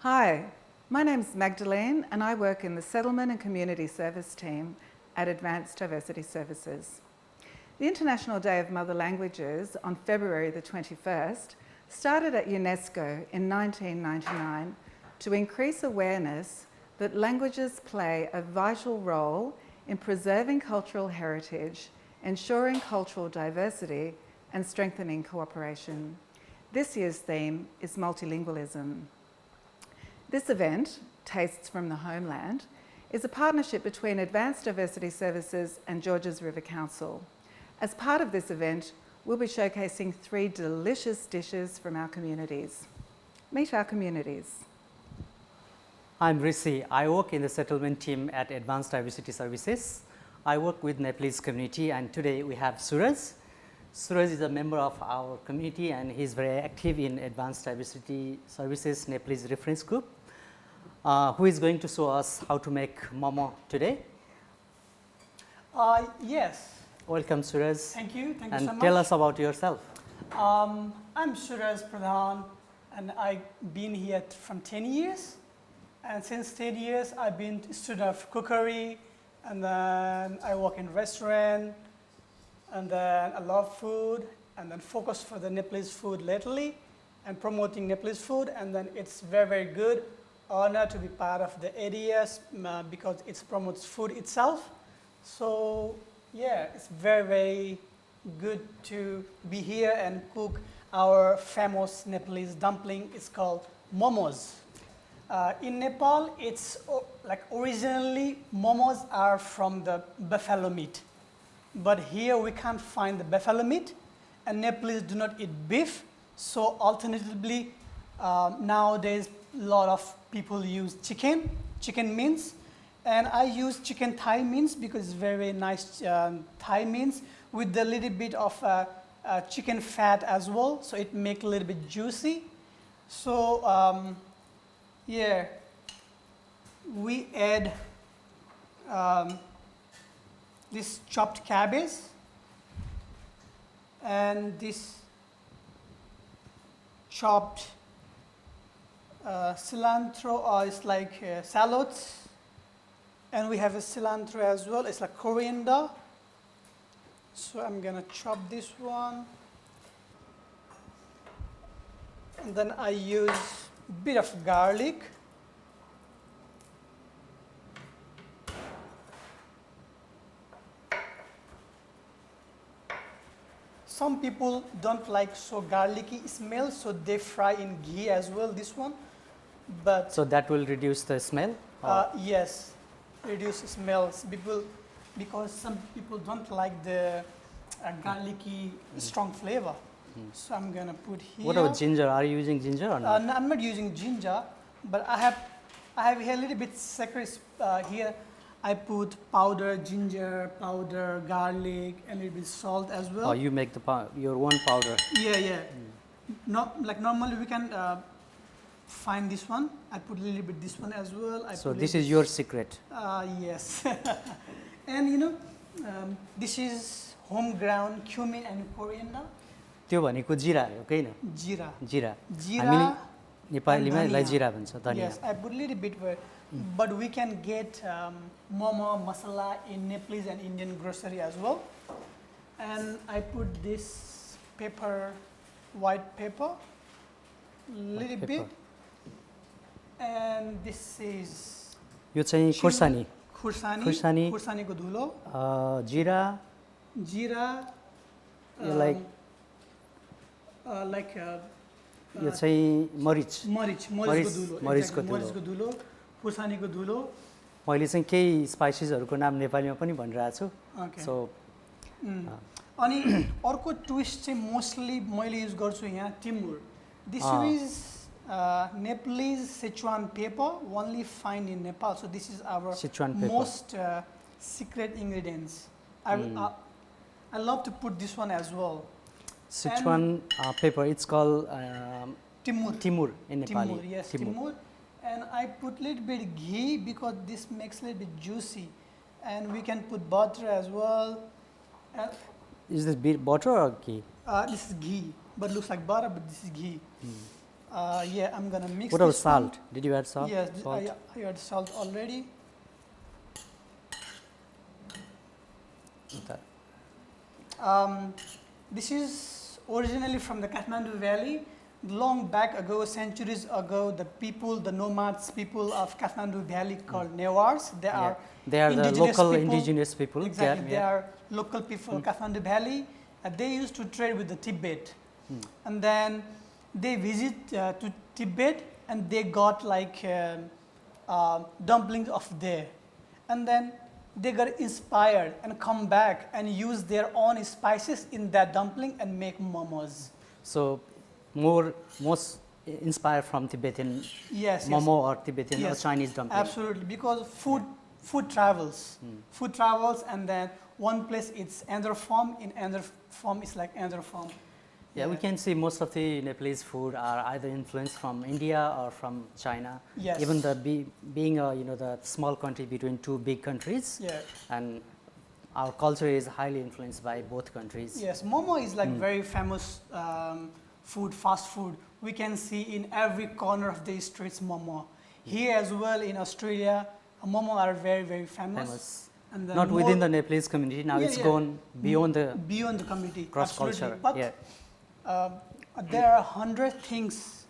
Hi, my name's Magdalene and I work in the Settlement and Community Service team at Advanced Diversity Services. The International Day of Mother Languages on February the 21st started at UNESCO in 1999 to increase awareness that languages play a vital role in preserving cultural heritage, ensuring cultural diversity and strengthening cooperation. This year's theme is multilingualism. This event, Tastes from the Homeland, is a partnership between Advanced Diversity Services and Georges River Council. As part of this event, we'll be showcasing 3 delicious dishes from our communities. Meet our communities. I'm Rishi. I work in the settlement team at Advanced Diversity Services. I work with Nepalese community, and today we have Suraj. Suraj is a member of our community and he's very active in Advanced Diversity Services Nepalese reference group. Who is going to show us how to make momo today? Yes. Welcome, Suraj. Thank you so much. And tell us about yourself. I'm Suraj Pradhan and I've been here from 10 years. And since 10 years, I've been a student of cookery, and then I work in restaurant, and then I love food, and then focus for the Nepalese food lately, and promoting Nepalese food, and then it's very, very good honor to be part of the ADS because it promotes food itself. So yeah, it's very, very good to be here and cook our famous Nepalese dumpling. It's called Momos. In Nepal, it's like originally momos are from the buffalo meat. But here we can't find the buffalo meat, and Nepalese do not eat beef. So alternatively, nowadays a lot of people use chicken mince, and I use chicken thigh mince because it's very nice thigh mince with a little bit of chicken fat as well, so it makes a little bit juicy. So yeah, we add this chopped cabbage and this chopped cilantro, or it's like shallots, and we have a cilantro as well. It's like coriander. So I'm gonna chop this one, and then I use a bit of garlic. Some people don't like so garlicky smell, so they fry in ghee as well, this one. But So that will reduce the smell? yes, reduce smells. Because some people don't like the garlicky strong flavor. So I'm gonna put here. What about ginger? Are you using ginger or not? No, I'm not using ginger, but I have here a little bit secret here. I put powder ginger, powder garlic, and a little bit salt as well. Or you make your own powder? Yeah. Not like normally we can find this one. I put a little bit this one as well. So this is your secret? Yes. And this is home ground cumin and coriander. त्यो भनेको जिरा हो हैन? Jira. जिरा. Jira. हामीले नेपालीमा and यसलाई dhania. जिरा भन्छ, धनिया. Yes, I put a little bit, but we can get momo masala in Nepalese and Indian grocery as well. And I put this pepper, white pepper, little bit, and this is यो चाहिँ खुर्सानी. खुर्सानी को धुलो, जिरा. यो like यो चाहिँ मरिच. मरिचको धुलो, खुर्सानीको धुलो. मैले चाहिँ केही स्पाइसेसहरुको नाम नेपालीमा पनि भनिरहेको छु. Okay. सो अनि अर्को ट्विस्ट चाहिँ मोस्टली मैले युज गर्छु यहाँ टिमुर. This is Nepalese Sichuan pepper, only found in Nepal. So this is our Sichuan pepper. most secret ingredients. I love to put this one as well. Sichuan pepper, it's called Timur in Nepali. Timur, yes, Timur. And I put little bit ghee because this makes a little bit juicy. And we can put butter as well. Is this butter or ghee? This is ghee, but looks like butter, but this is ghee. Yeah, I'm gonna mix. What about this one. salt? Did you add salt? Yes, Salt? I add salt already. Okay. This is originally from the Kathmandu Valley. Long back ago, centuries ago, the people, the nomads people of Kathmandu Valley called Newars, they Yeah. are They are the indigenous local people. indigenous people. Exactly, Yeah, they yeah. are local people of Kathmandu Valley. They used to trade with the Tibet. Hmm. And then they visit to Tibet and they got like dumplings of there. And then they got inspired and come back and use their own spices in that dumpling and make momos. So most inspired from Tibetan Yes, Momo or Tibetan or Yes, Chinese dumpling. absolutely, because food travels. Food travels, and then one place it's another form, in another form it's like another form. Yeah, we can see most of the Nepalese food are either influenced from India or from China. Yes. Even the being a the small country between two big countries, Yeah. and our culture is highly influenced by both countries. Yes, momo is like very famous food, fast food. We can see in every corner of the streets momo. Here as well in Australia, momo are very, very famous. Famous. And then Not within more- the Nepalese community. Now Yeah, it's yeah. gone beyond the beyond the community. cross absolutely. culture. But Yeah. there are 100 things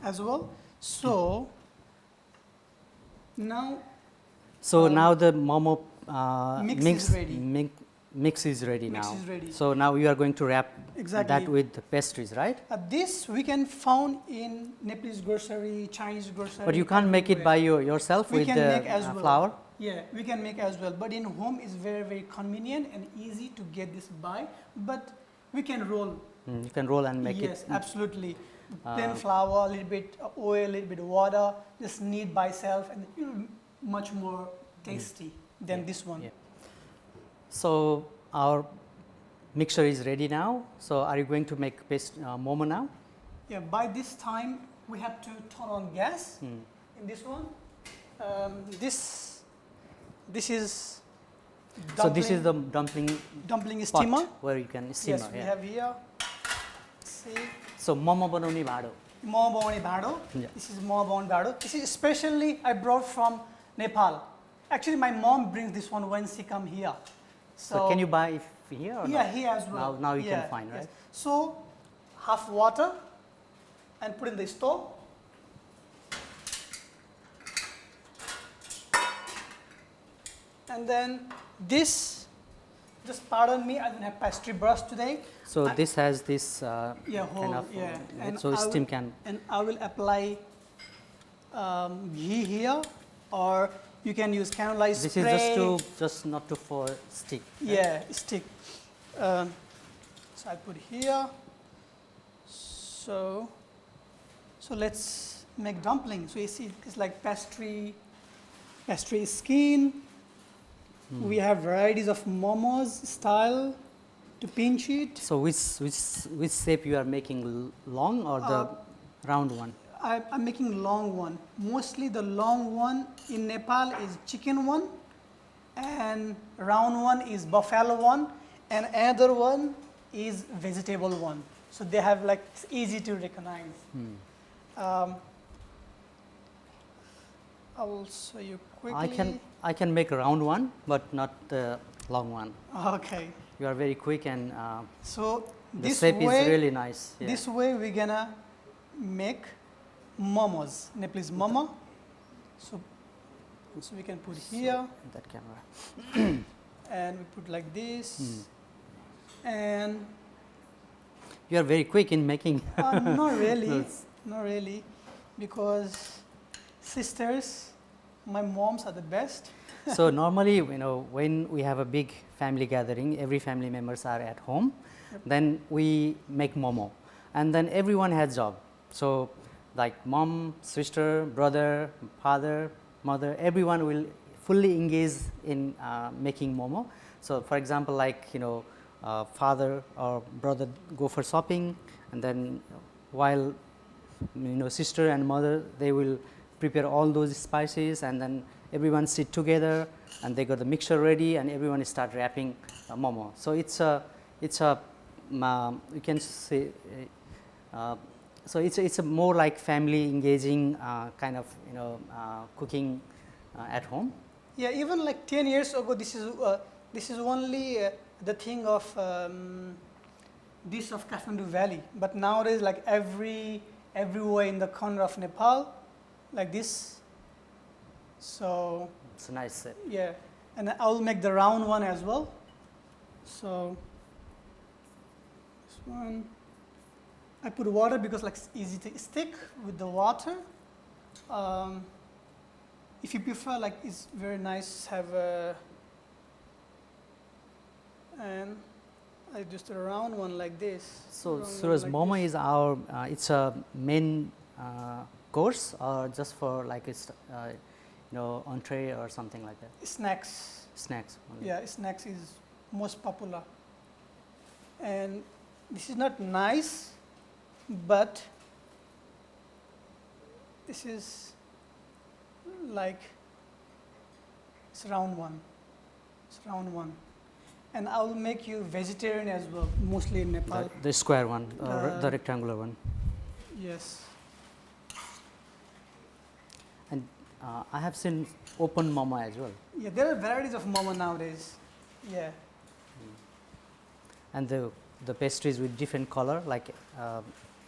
as well. So now So now the Momo mix is ready. Mix is ready Mix now. is ready. So now you are going to wrap Exactly. that with the pastries, right? This we can found in Nepalese grocery, Chinese grocery. But you can't make it by yourself We with can the make as well. flour. Yeah, we can make as well. But in home is very, very convenient and easy to get this by. But we can roll. You can roll and make Yes, it. absolutely. Plain flour, a little bit oil, a little bit water, just knead by itself, and it will be much more tasty than this one. Yeah. So our mixture is ready now. So are you going to make momo now? Yeah, by this time we have to turn on gas in this one. This is So this is the dumpling dumpling pot steamer. where you can steam. Yes, we have here. See, So momo banaउने भाँडो. momo banaउने bhado. Yeah. This is momo banaउने bhado. This is especially I brought from Nepal. Actually, my mom brings this one when she come here. So can you buy it here or Yeah, not? here as well. Now you Yeah, can find, yes. right? So half water and put in the stove. And then this, just pardon me, I don't have pastry brush today. So I- this has this Yeah, kind whole, of yeah. And so I steam will- can. And I will apply ghee here, or you can use cannoli This spray. is just not to for stick. right? Yeah, stick. So I put here. So let's make dumpling. So you see, it's like pastry skin. We have varieties of momos style to pinch it. So which shape you are making, long or the round one? I'm making long one. Mostly the long one in Nepal is chicken one, and round one is buffalo one, and another one is vegetable one. So they have like, it's easy to recognize. I will show you quickly. I can make a round one, but not the long one. Okay. You are very quick and So the this shape way, is really nice. Yeah. this way we're gonna make momos, Nepalese momo. So we can put here, that camera. and we put like this, and You are very quick in making. not really, Those. not really, because sisters, my moms are the best. So normally, when we have a big family gathering, every family members are at home, then we make momo, and then everyone has job. So like mom, sister, brother, father, mother, everyone will fully engage in making momo. So for example, like father or brother go for shopping, and then while sister and mother, they will prepare all those spices, and then everyone sit together and they got the mixture ready, and everyone start wrapping momo. So it's a you can say So it's a more like family engaging kind of cooking at home. Yeah, even like 10 years ago, this is only the thing of dish of Kathmandu Valley. But nowadays, like everywhere in the corner of Nepal, like this. So It's a nice set. yeah, and I'll make the round one as well. So this one, I put water because like it's easy to stick with the water. If you prefer, like it's very nice have a, and I just a round one like this. So round one Suraj, like Momo this. is our it's a main course or just for like it's entree or something like that. Snacks. Snacks. Only. Yeah, snacks is most popular. And this is not nice, but this is like it's round one. It's round one. And I will make you vegetarian as well, mostly in Nepal. The square one, the rectangular one. Yes. And I have seen open momo as well. Yeah, there are varieties of momo nowadays. Yeah. And the pastries with different color, like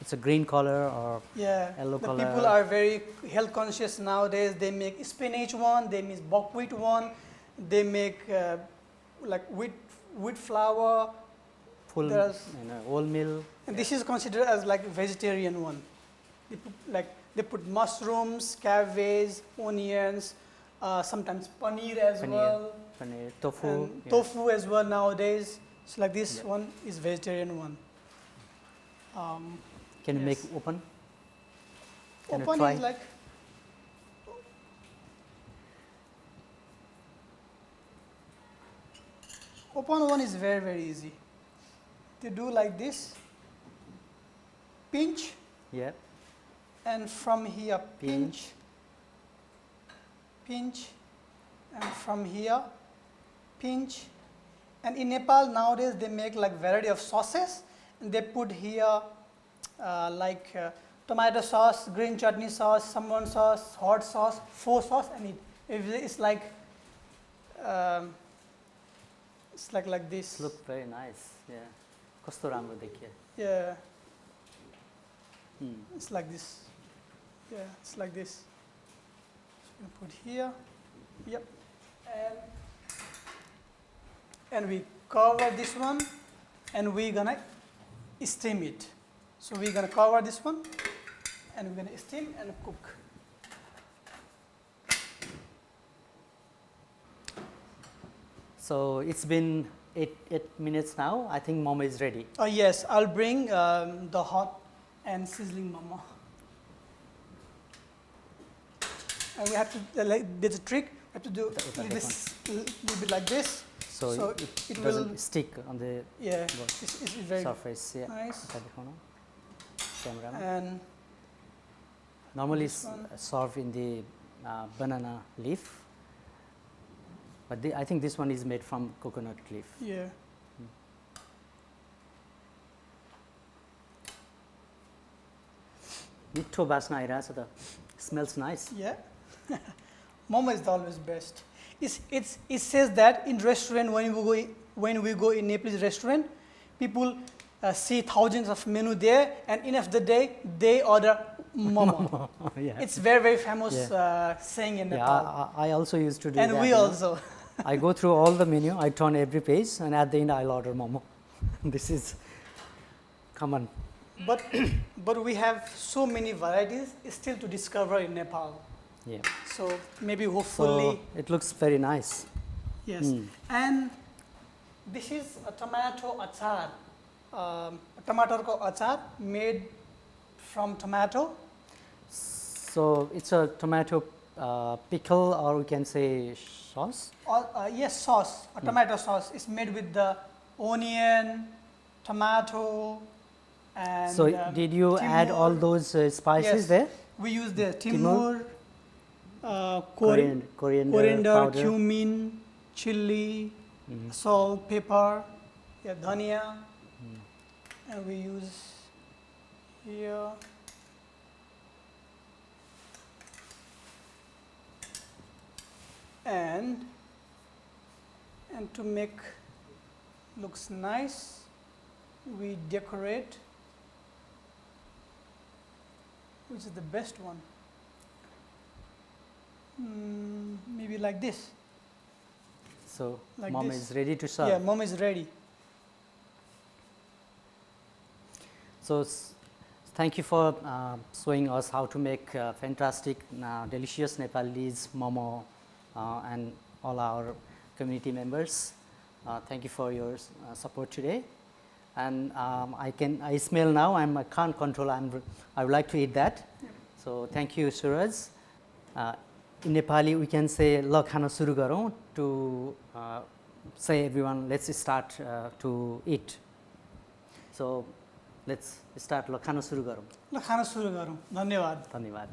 it's a green color or Yeah, yellow the color. people are very health conscious nowadays. They make spinach one, they make buckwheat one, they make like wheat flour, full there's- wholemeal. and this is considered as like vegetarian one. They put mushrooms, cabbage, onions, sometimes paneer as well, Paneer, tofu. and yeah. tofu as well nowadays. So like this Yeah. one is vegetarian one. Can you make yes. open? Can you Open try? is like open one is very easy. They do like this, pinch, Yeah. and from here Pinch. pinch, and from here pinch. And in Nepal nowadays they make like variety of sauces, and they put here tomato sauce, green chutney sauce, saffron sauce, hot sauce, four sauce, and it's like this. Look very nice. Yeah. Kasto राम्रो देखियो. Yeah, it's like this. Yeah, it's like this. So we put here. Yep. And we cover this one, and we're gonna steam it. So we're gonna cover this one, and we're gonna steam and cook. So it's been 8 minutes now. I think momo is ready. Yes, I'll bring the hot and sizzling momo. And we have to, there's a trick, we have to do this, a little bit like this. So it doesn't will, stick on the yeah, board it's very surface. Yeah. nice. Camera. And Normally this one. served in the banana leaf, but I think this one is made from coconut leaf. yeah, मिठो बास्ना आइरहेछ त. Smells nice. yeah. Momo is always best. It says that in restaurant when we go in Nepalese restaurant, people see thousands of menu there, and end of the day they order momo. Yeah. It's very famous saying in Nepal. Yeah, I also used to do And that. we also. I go through all the menu, I turn every page, and at the end I'll order momo. This is common. But we have so many varieties still to discover in Nepal. Yeah. So maybe hopefully, So it looks very nice. yes. And this is a tomato achar, tomato ko achar made from tomato. So it's a tomato pickle, or we can say sauce. Or, yes, sauce, a tomato sauce is made with the onion, tomato, and So did you add all timur. those spices Yes. there? We use the Timur, timur, Coriander powder. cumin, chilli, salt, pepper, dhania, and we use here and to make looks nice, we decorate, which is the best one. Maybe like this. So Like mom this. is ready to serve. Yeah, mom is ready. So thank you for showing us how to make fantastic, delicious Nepalese momo and all our community members. Thank you for your support today. And I smell now. I can't control. I would like to eat that. Yep. So thank you, Suraj. In Nepali, we can say "L khana suru garau" to say everyone, let's start to eat. So let's start "L khana suru garau." ल खाना सुरु गरौँ। धन्यवाद। धन्यवाद.